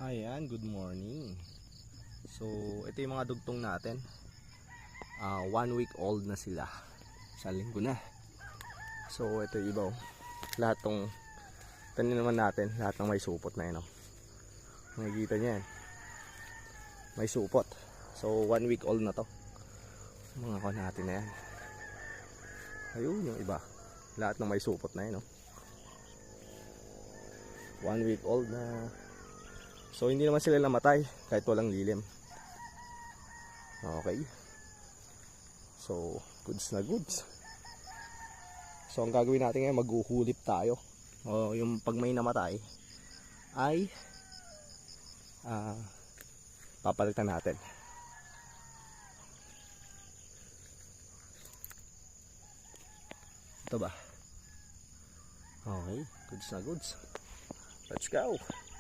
Ayan, good morning. So, ito yung mga dugtong natin. 1 week old na sila. Sa linggo na. So, ito yung iba. Lahat tong tanin naman natin, lahat ng may supot na yun. Makikita nyo yan. May supot. So, 1 week old na to. Mga kon natin na yan. Ayun yung iba. Lahat ng may supot na yun. 1 week old na. So hindi naman sila namatay kahit walang lilim. Okay. So goods na goods. So ang gagawin natin ngayon, maghuhulip tayo. O yung pag may namatay ay papalitan natin. Ito ba? Okay, goods na goods. Let's go.